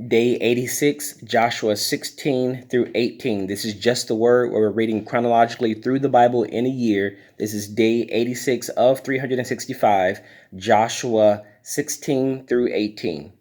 Day 86, Joshua 16 through 18. This is just the word where we're reading chronologically through the Bible in a year. This is day 86 of 365, Joshua 16 through 18.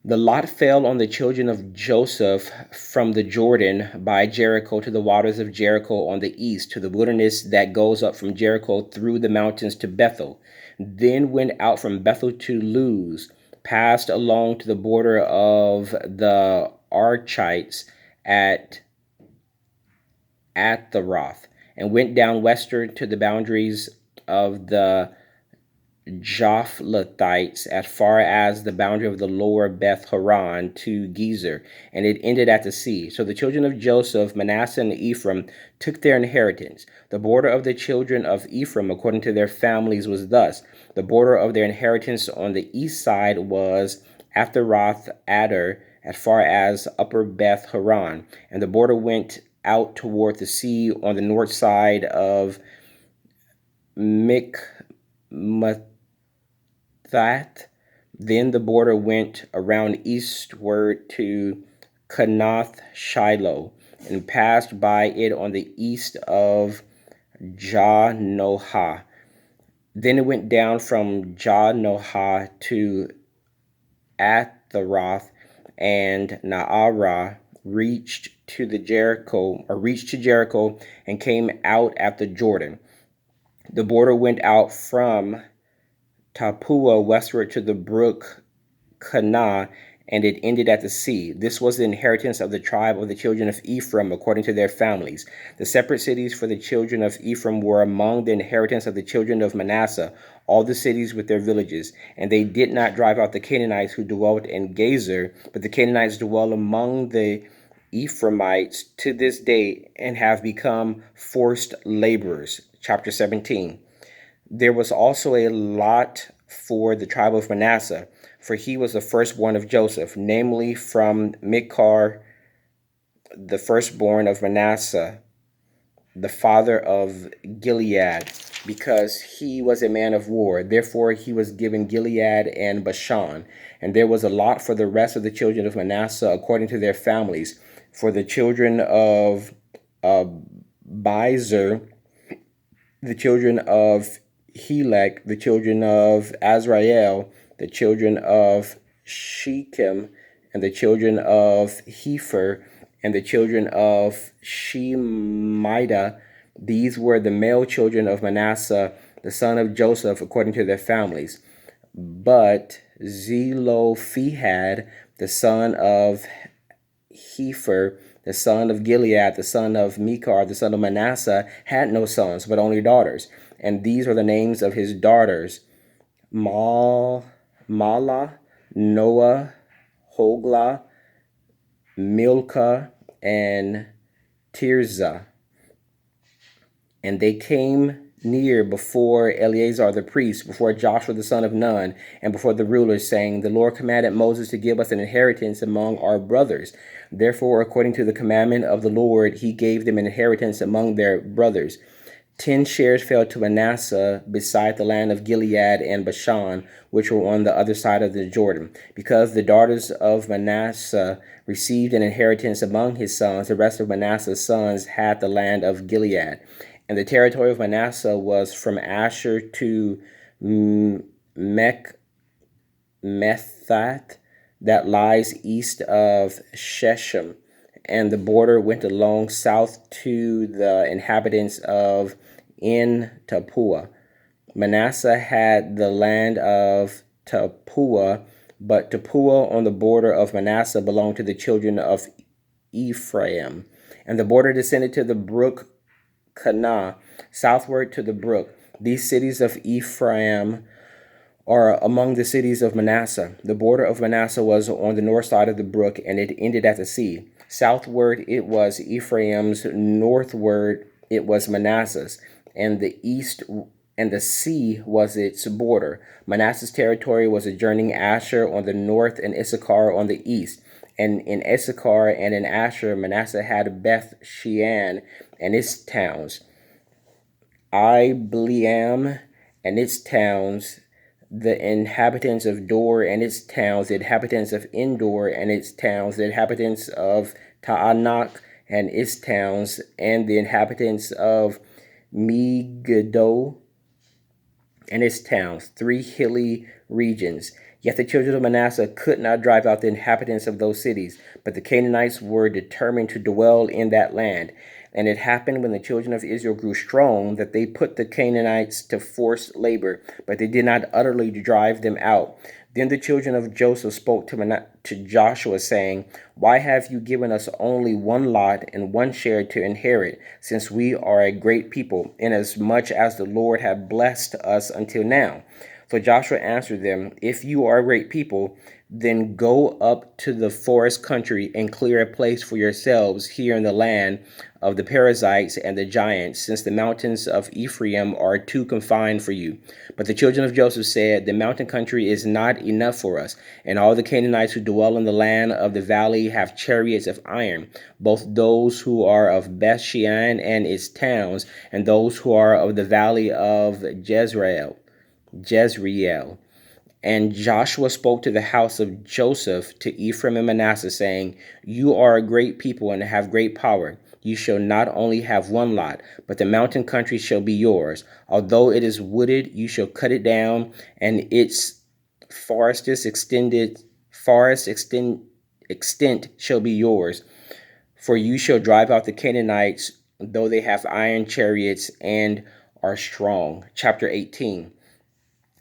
The lot fell on the children of Joseph from the Jordan by Jericho to the waters of Jericho on the east, to the wilderness that goes up from Jericho through the mountains to Bethel, then went out from Bethel to Luz, passed along to the border of the Archites at Atharoth, and went down westward to the boundaries of the Japhlethites as far as the boundary of the lower Beth Horon to Gezer, and it ended at the sea. So the children of Joseph, Manasseh, and Ephraim took their inheritance. The border of the children of Ephraim, according to their families, was thus: the border of their inheritance on the east side was Atharoth Adar, as far as upper Beth Horon, and the border went out toward the sea on the north side of Mikmath. Then the border went around eastward to Kanath Shiloh, and passed by it on the east of Janohah. Then it went down from Janohah to Atharoth, and Naarah reached to Jericho and came out at the Jordan. The border went out from Tapua westward to the brook Kanah, and it ended at the sea. This was the inheritance of the tribe of the children of Ephraim according to their families. The separate cities for the children of Ephraim were among the inheritance of the children of Manasseh, all the cities with their villages. And they did not drive out the Canaanites who dwelt in Gezer, but the Canaanites dwell among the Ephraimites to this day and have become forced laborers. Chapter 17. There was also a lot for the tribe of Manasseh, for he was the firstborn of Joseph, namely from Machir, the firstborn of Manasseh, the father of Gilead, because he was a man of war. Therefore he was given Gilead and Bashan. And there was a lot for the rest of the children of Manasseh according to their families. For the children of Bizer, the children of Helek, the children of Azrael, the children of Shechem, and the children of Hepher, and the children of Shemida. These were the male children of Manasseh, the son of Joseph, according to their families. But Zelophehad, the son of Hepher, the son of Gilead, the son of Machir, the son of Manasseh, had no sons, but only daughters. And these are the names of his daughters: Mala, Noah, Hoglah, Milcah, and Tirzah. And they came near before Eleazar the priest, before Joshua the son of Nun, and before the rulers, saying, The Lord commanded Moses to give us an inheritance among our brothers. Therefore, according to the commandment of the Lord, he gave them an inheritance among their brothers. 10 shares fell to Manasseh beside the land of Gilead and Bashan, which were on the other side of the Jordan. Because the daughters of Manasseh received an inheritance among his sons, the rest of Manasseh's sons had the land of Gilead. And the territory of Manasseh was from Asher to Mechethath, that lies east of Shechem. And the border went along south to the inhabitants of En Tapua. Manasseh had the land of Tapua, but Tapua on the border of Manasseh belonged to the children of Ephraim. And the border descended to the brook Kanah, southward to the brook. These cities of Ephraim are among the cities of Manasseh. The border of Manasseh was on the north side of the brook, and it ended at the sea. Southward it was Ephraim's, northward it was Manasseh's, and the east and the sea was its border. Manasseh's territory was adjoining Asher on the north and Issachar on the east. And in Issachar and in Asher, Manasseh had Beth Shean and its towns, Ibleam and its towns, the inhabitants of Dor and its towns, the inhabitants of Endor and its towns, the inhabitants of Taanach and its towns, and the inhabitants of Megiddo and its towns, 3 hilly regions. Yet the children of Manasseh could not drive out the inhabitants of those cities, but the Canaanites were determined to dwell in that land. And it happened when the children of Israel grew strong that they put the Canaanites to forced labor, but they did not utterly drive them out. Then the children of Joseph spoke to Joshua, saying, Why have you given us only one lot and one share to inherit, since we are a great people, inasmuch as the Lord hath blessed us until now? So Joshua answered them, If you are a great people, then go up to the forest country and clear a place for yourselves here in the land of the Perizzites and the giants, since the mountains of Ephraim are too confined for you. But the children of Joseph said, The mountain country is not enough for us, and all the Canaanites who dwell in the land of the valley have chariots of iron, both those who are of Beth Shean and its towns, and those who are of the valley of Jezreel. And Joshua spoke to the house of Joseph, to Ephraim and Manasseh, saying, You are a great people and have great power. You shall not only have one lot, but the mountain country shall be yours. Although it is wooded, you shall cut it down, and its extent shall be yours. For you shall drive out the Canaanites, though they have iron chariots and are strong. Chapter 18.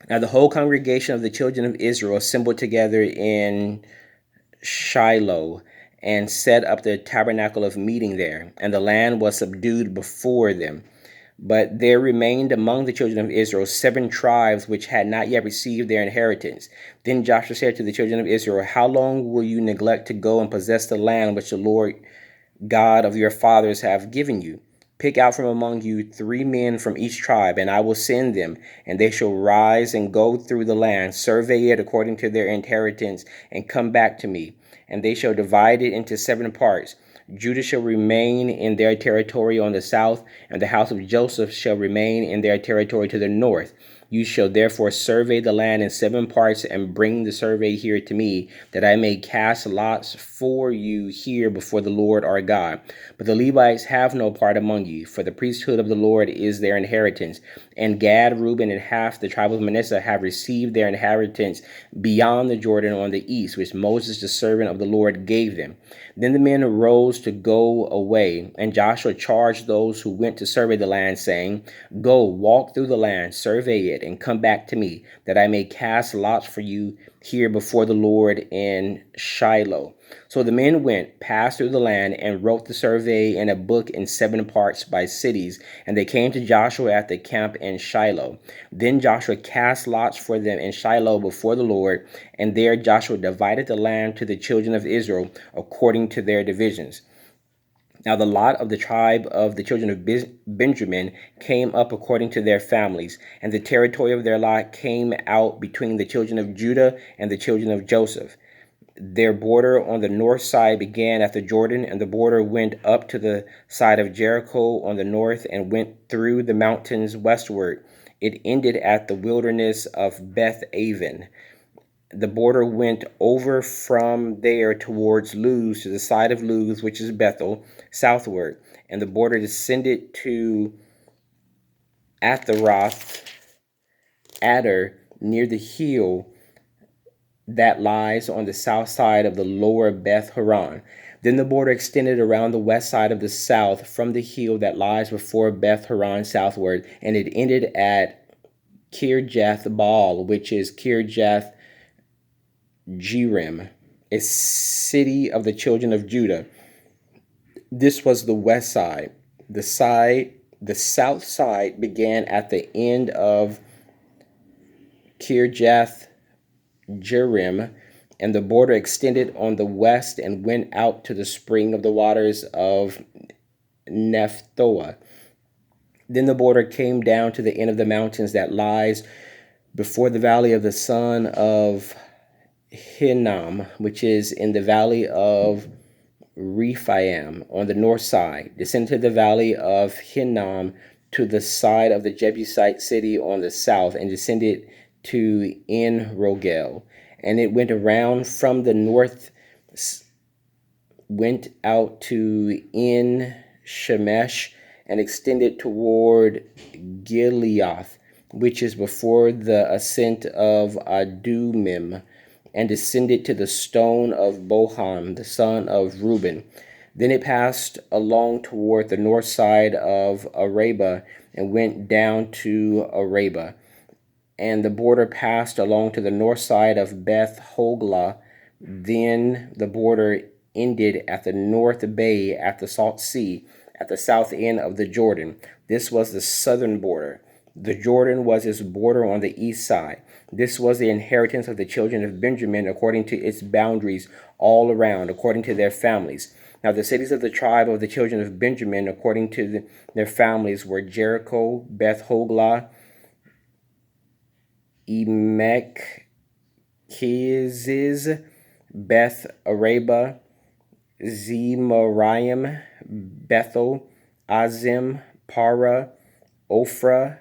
Now the whole congregation of the children of Israel assembled together in Shiloh and set up the tabernacle of meeting there, and the land was subdued before them. But there remained among the children of Israel 7 tribes which had not yet received their inheritance. Then Joshua said to the children of Israel, How long will you neglect to go and possess the land which the Lord God of your fathers have given you? Pick out from among you 3 men from each tribe, and I will send them, and they shall rise and go through the land, survey it according to their inheritance, and come back to me. And they shall divide it into 7 parts. Judah shall remain in their territory on the south, and the house of Joseph shall remain in their territory to the north. You shall therefore survey the land in 7 parts, and bring the survey here to me, that I may cast lots for you here before the Lord our God. But the Levites have no part among you, for the priesthood of the Lord is their inheritance. And Gad, Reuben, and half the tribe of Manasseh have received their inheritance beyond the Jordan on the east, which Moses the servant of the Lord gave them. Then the men arose to go away, and Joshua charged those who went to survey the land, saying, Go, walk through the land, survey it, and come back to me, that I may cast lots for you here before the Lord in Shiloh. So the men went, passed through the land, and wrote the survey in a book in 7 parts by cities. And they came to Joshua at the camp in Shiloh. Then Joshua cast lots for them in Shiloh before the Lord, and there Joshua divided the land to the children of Israel according to their divisions. Now the lot of the tribe of the children of Benjamin came up according to their families, and the territory of their lot came out between the children of Judah and the children of Joseph. Their border on the north side began at the Jordan, and the border went up to the side of Jericho on the north and went through the mountains westward. It ended at the wilderness of Beth Aven. The border went over from there towards Luz, to the side of Luz, which is Bethel, southward. And the border descended to Atharoth Adar, near the hill that lies on the south side of the lower Beth Horon. Then the border extended around the west side of the south from the hill that lies before Beth Horon southward, and it ended at Kirjath Baal, which is Kirjath Jearim, a city of the children of Judah. This was the west side. The south side began at the end of Kirjath Jearim, and the border extended on the west and went out to the spring of the waters of Nephtoah. Then the border came down to the end of the mountains that lies before the valley of the son of Hinnom, which is in the valley of Rephaim on the north side, descended to the valley of Hinnom to the side of the Jebusite city on the south, and descended to En Rogel, and it went around from the north, went out to En Shemesh, and extended toward Gileath, which is before the ascent of Adumim, and descended to the stone of Bohan, the son of Reuben. Then it passed along toward the north side of Araba, and went down to Araba. And the border passed along to the north side of Beth Hoglah. Then the border ended at the north bay at the Salt Sea, at the south end of the Jordan. This was the southern border. The Jordan was its border on the east side. This was the inheritance of the children of Benjamin according to its boundaries all around, according to their families. Now the cities of the tribe of the children of Benjamin according to their families were Jericho, Beth Hoglah, Emek Keziz, Beth Araba, Zemaraim, Bethel, Azim, Para, Ophrah,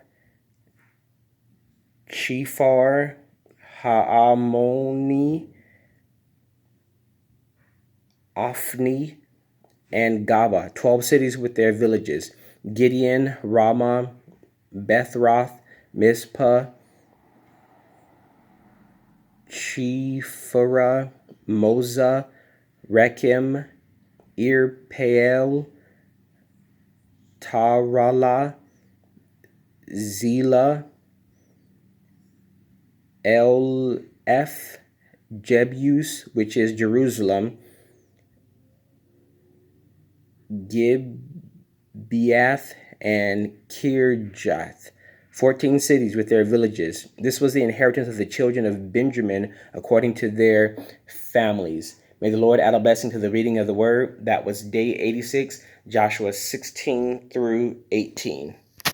Chephar, Haamoni, Ophni, and Gaba, 12 cities with their villages. Gideon, Ramah, Bethroth, Mizpah, Chephirah, Moza, Rechem, Irpeel, Tarala, Zela, Elf, Jebus, which is Jerusalem, Gibeath, and Kirjath, 14 cities with their villages. This was the inheritance of the children of Benjamin according to their families. May the Lord add a blessing to the reading of the word. That was day 86, Joshua 16 through 18.